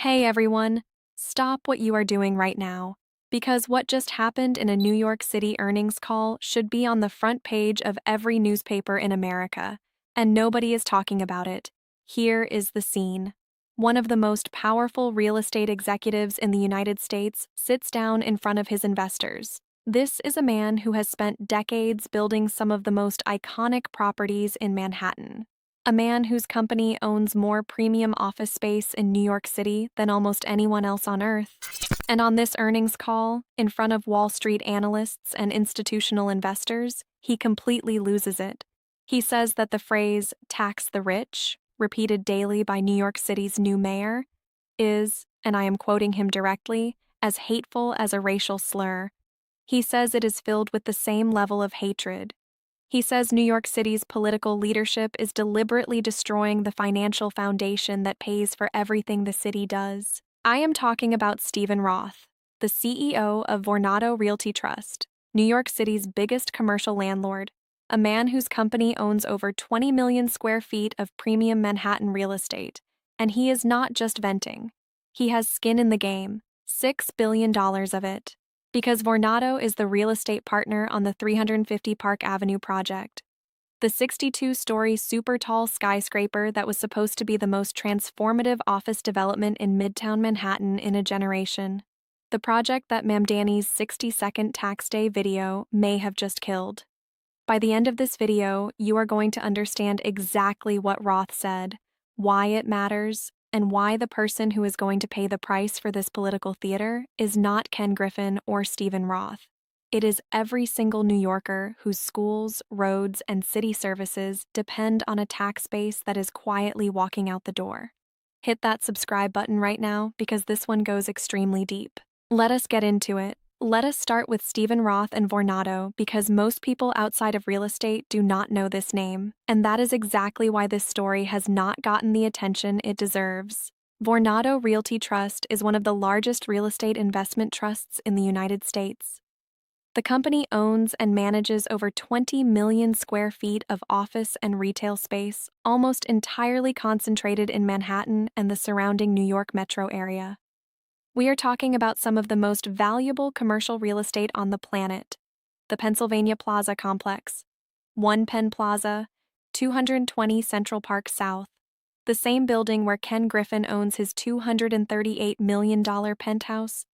Hey everyone, stop what you are doing right now, because what just happened in a New York City earnings call should be on the front page of every newspaper in America, and nobody is talking about it. Here is the scene. One of the most powerful real estate executives in the United States sits down in front of his investors. This is a man who has spent decades building some of the most iconic properties in Manhattan. A man whose company owns more premium office space in New York City than almost anyone else on earth. And on this earnings call, in front of Wall Street analysts and institutional investors, he completely loses it. He says that the phrase, tax the rich, repeated daily by New York City's new mayor, is, and I am quoting him directly, as hateful as a racial slur. He says it is filled with the same level of hatred. He says New York City's political leadership is deliberately destroying the financial foundation that pays for everything the city does. I am talking about Stephen Roth, the CEO of Vornado Realty Trust, New York City's biggest commercial landlord, a man whose company owns over 20 million square feet of premium Manhattan real estate. And he is not just venting. He has skin in the game, $6 billion of it, because Vornado is the real estate partner on the 350 Park Avenue project. The 62-story super tall skyscraper that was supposed to be the most transformative office development in Midtown Manhattan in a generation. The project that Mamdani's 60-second tax day video may have just killed. By the end of this video, you are going to understand exactly what Roth said, why it matters, and why the person who is going to pay the price for this political theater is not Ken Griffin or Stephen Roth. It is every single New Yorker whose schools, roads, and city services depend on a tax base that is quietly walking out the door. Hit that subscribe button right now because this one goes extremely deep. Let us get into it. Let us start with Stephen Roth and Vornado because most people outside of real estate do not know this name, and that is exactly why this story has not gotten the attention it deserves. Vornado Realty Trust is one of the largest real estate investment trusts in the United States. The company owns and manages over 20 million square feet of office and retail space, almost entirely concentrated in Manhattan and the surrounding New York metro area. We are talking about some of the most valuable commercial real estate on the planet. The Pennsylvania Plaza Complex, One Penn Plaza, 220 Central Park South, the same building where Ken Griffin owns his $238 million penthouse,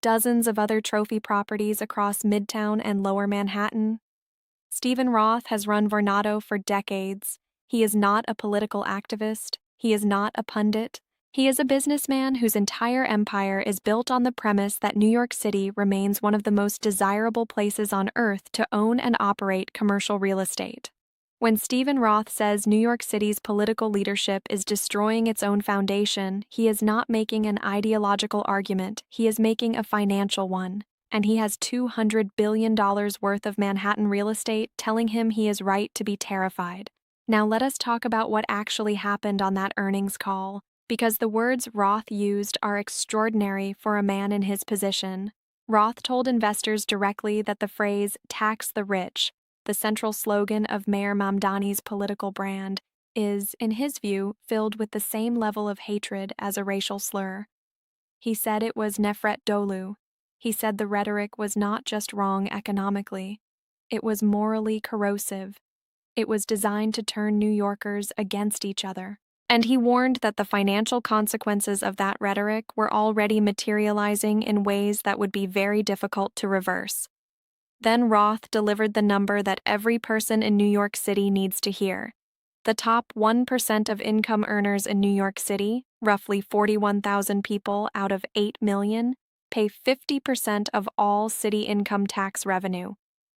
dozens of other trophy properties across Midtown and Lower Manhattan. Stephen Roth has run Vornado for decades. He is not a political activist. He is not a pundit. He is a businessman whose entire empire is built on the premise that New York City remains one of the most desirable places on earth to own and operate commercial real estate. When Stephen Roth says New York City's political leadership is destroying its own foundation, he is not making an ideological argument, he is making a financial one. And he has $200 billion worth of Manhattan real estate telling him he is right to be terrified. Now let us talk about what actually happened on that earnings call, because the words Roth used are extraordinary for a man in his position. Roth told investors directly that the phrase, tax the rich, the central slogan of Mayor Mamdani's political brand, is, in his view, filled with the same level of hatred as a racial slur. He said it was nefret dolu. He said the rhetoric was not just wrong economically. It was morally corrosive. It was designed to turn New Yorkers against each other. And he warned that the financial consequences of that rhetoric were already materializing in ways that would be very difficult to reverse. Then Roth delivered the number that every person in New York City needs to hear. The top 1% of income earners in New York City, roughly 41,000 people out of 8 million, pay 50% of all city income tax revenue.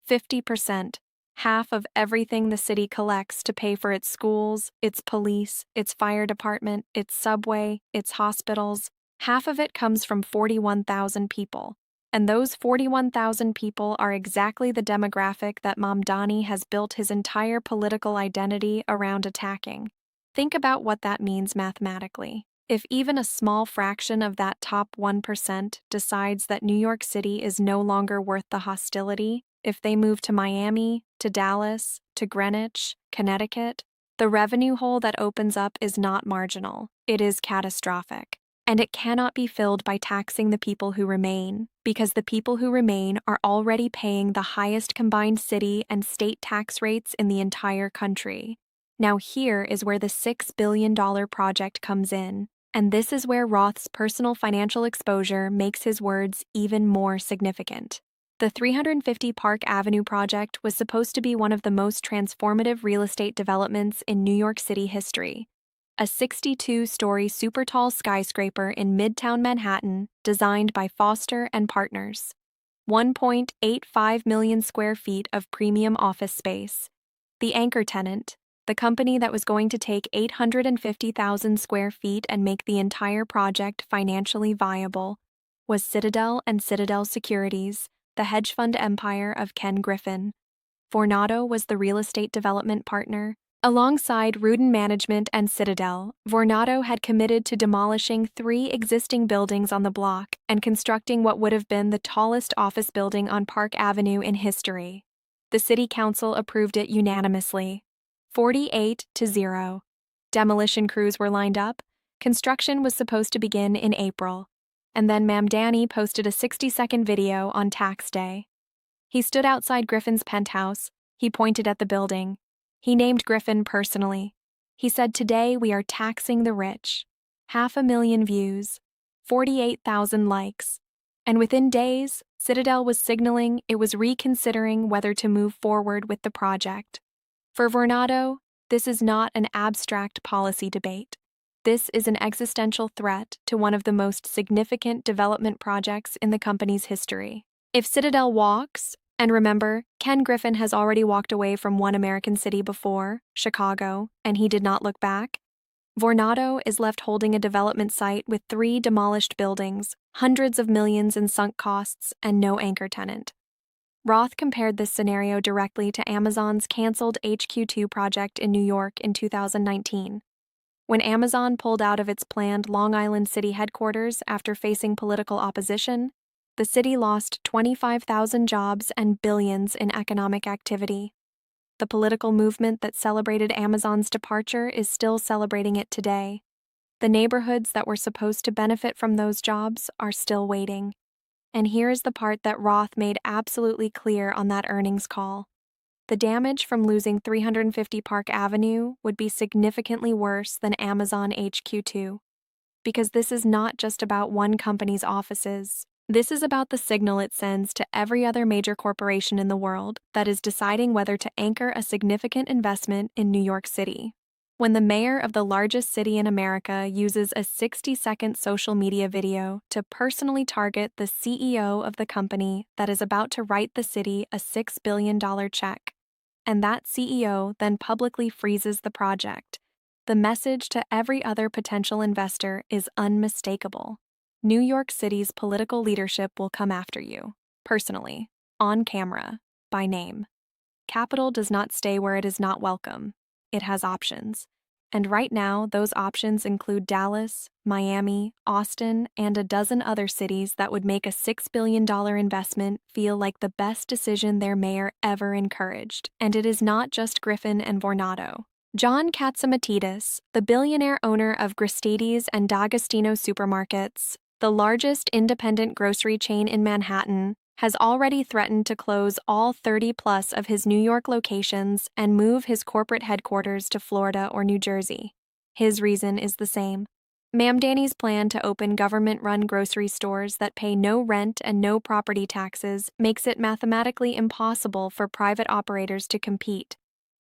50%. Half of everything the city collects to pay for its schools, its police, its fire department, its subway, its hospitals, half of it comes from 41,000 people. And those 41,000 people are exactly the demographic that Mamdani has built his entire political identity around attacking. Think about what that means mathematically. If even a small fraction of that top 1% decides that New York City is no longer worth the hostility, if they move to Miami, to Dallas, to Greenwich, Connecticut, the revenue hole that opens up is not marginal, it is catastrophic. And it cannot be filled by taxing the people who remain, because the people who remain are already paying the highest combined city and state tax rates in the entire country. Now here is where the $6 billion project comes in, and this is where Roth's personal financial exposure makes his words even more significant. The 350 Park Avenue project was supposed to be one of the most transformative real estate developments in New York City history. A 62-story super-tall skyscraper in Midtown Manhattan designed by Foster and Partners. 1.85 million square feet of premium office space. The anchor tenant, the company that was going to take 850,000 square feet and make the entire project financially viable, was Citadel and Citadel Securities, the hedge fund empire of Ken Griffin. Vornado was the real estate development partner. Alongside Rudin Management and Citadel, Vornado had committed to demolishing 3 existing buildings on the block and constructing what would have been the tallest office building on Park Avenue in history. The city council approved it unanimously, 48-0. Demolition crews were lined up. Construction was supposed to begin in April. And then Mamdani posted a 60-second video on tax day. He stood outside Griffin's penthouse. He pointed at the building. He named Griffin personally. He said, "Today we are taxing the rich." 500,000 views, 48,000 likes. And within days, Citadel was signaling it was reconsidering whether to move forward with the project. For Vornado, this is not an abstract policy debate. This is an existential threat to one of the most significant development projects in the company's history. If Citadel walks, and remember, Ken Griffin has already walked away from one American city before, Chicago, and he did not look back, Vornado is left holding a development site with 3 demolished buildings, hundreds of millions in sunk costs, and no anchor tenant. Roth compared this scenario directly to Amazon's canceled HQ2 project in New York in 2019. When Amazon pulled out of its planned Long Island City headquarters after facing political opposition, the city lost 25,000 jobs and billions in economic activity. The political movement that celebrated Amazon's departure is still celebrating it today. The neighborhoods that were supposed to benefit from those jobs are still waiting. And here is the part that Roth made absolutely clear on that earnings call. The damage from losing 350 Park Avenue would be significantly worse than Amazon HQ2. Because this is not just about one company's offices. This is about the signal it sends to every other major corporation in the world that is deciding whether to anchor a significant investment in New York City. When the mayor of the largest city in America uses a 60-second social media video to personally target the CEO of the company that is about to write the city a $6 billion check, and that CEO then publicly freezes the project, the message to every other potential investor is unmistakable. New York City's political leadership will come after you, personally, on camera, by name. Capital does not stay where it is not welcome. It has options. And right now, those options include Dallas, Miami, Austin, and a dozen other cities that would make a $6 billion investment feel like the best decision their mayor ever encouraged. And it is not just Griffin and Vornado. John Katzimatidis, the billionaire owner of Gristedes and D'Agostino supermarkets, the largest independent grocery chain in Manhattan, has already threatened to close all 30-plus of his New York locations and move his corporate headquarters to Florida or New Jersey. His reason is the same. Mamdani's plan to open government-run grocery stores that pay no rent and no property taxes makes it mathematically impossible for private operators to compete.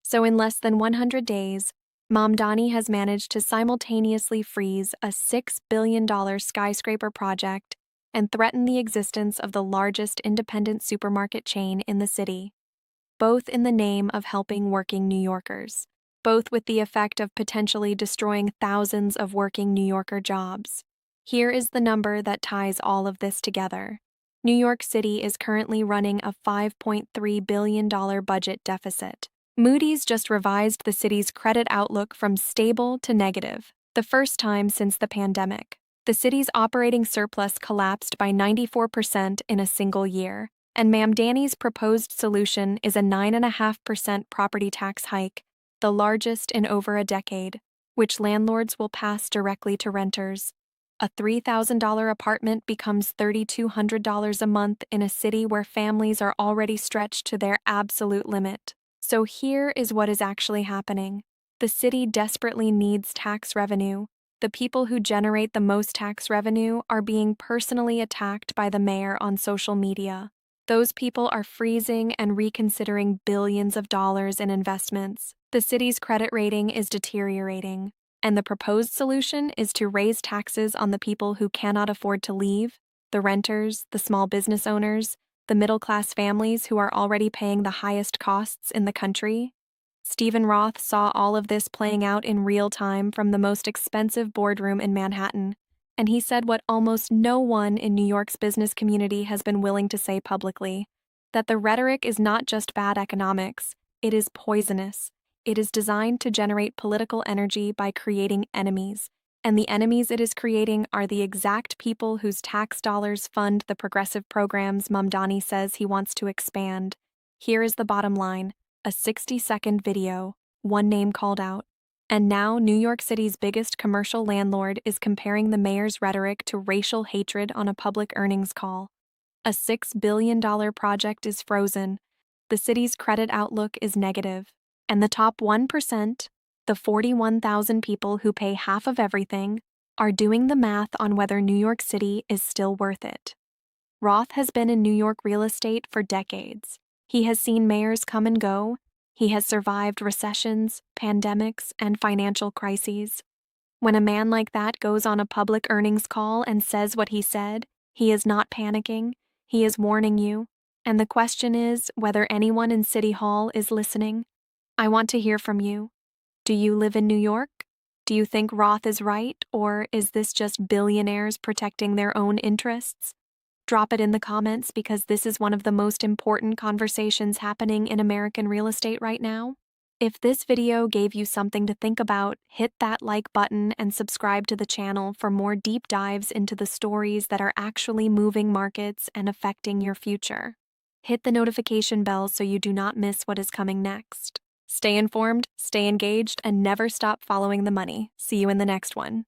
So in less than 100 days, Mamdani has managed to simultaneously freeze a $6 billion skyscraper project and threaten the existence of the largest independent supermarket chain in the city, both in the name of helping working New Yorkers, both with the effect of potentially destroying thousands of working New Yorker jobs. Here is the number that ties all of this together. New York City is currently running a $5.3 billion budget deficit. Moody's just revised the city's credit outlook from stable to negative, the first time since the pandemic. The city's operating surplus collapsed by 94% in a single year, and Mamdani's proposed solution is a 9.5% property tax hike, the largest in over a decade, which landlords will pass directly to renters. A $3,000 apartment becomes $3,200 a month in a city where families are already stretched to their absolute limit. So here is what is actually happening. The city desperately needs tax revenue. The people who generate the most tax revenue are being personally attacked by the mayor on social media. Those people are freezing and reconsidering billions of dollars in investments. The city's credit rating is deteriorating. And the proposed solution is to raise taxes on the people who cannot afford to leave, the renters, the small business owners, the middle-class families who are already paying the highest costs in the country. Stephen Roth saw all of this playing out in real time from the most expensive boardroom in Manhattan, and he said what almost no one in New York's business community has been willing to say publicly, that the rhetoric is not just bad economics, it is poisonous. It is designed to generate political energy by creating enemies, and the enemies it is creating are the exact people whose tax dollars fund the progressive programs Mamdani says he wants to expand. Here is the bottom line: a 60-second video, one name called out. And now New York City's biggest commercial landlord is comparing the mayor's rhetoric to racial hatred on a public earnings call. A $6 billion project is frozen. The city's credit outlook is negative. And the top 1%, the 41,000 people who pay half of everything, are doing the math on whether New York City is still worth it. Roth has been in New York real estate for decades. He has seen mayors come and go. He has survived recessions, pandemics, and financial crises. When a man like that goes on a public earnings call and says what he said, he is not panicking. He is warning you. And the question is whether anyone in City Hall is listening. I want to hear from you. Do you live in New York? Do you think Roth is right, or is this just billionaires protecting their own interests? Drop it in the comments because this is one of the most important conversations happening in American real estate right now. If this video gave you something to think about, hit that like button and subscribe to the channel for more deep dives into the stories that are actually moving markets and affecting your future. Hit the notification bell so you do not miss what is coming next. Stay informed, stay engaged, and never stop following the money. See you in the next one.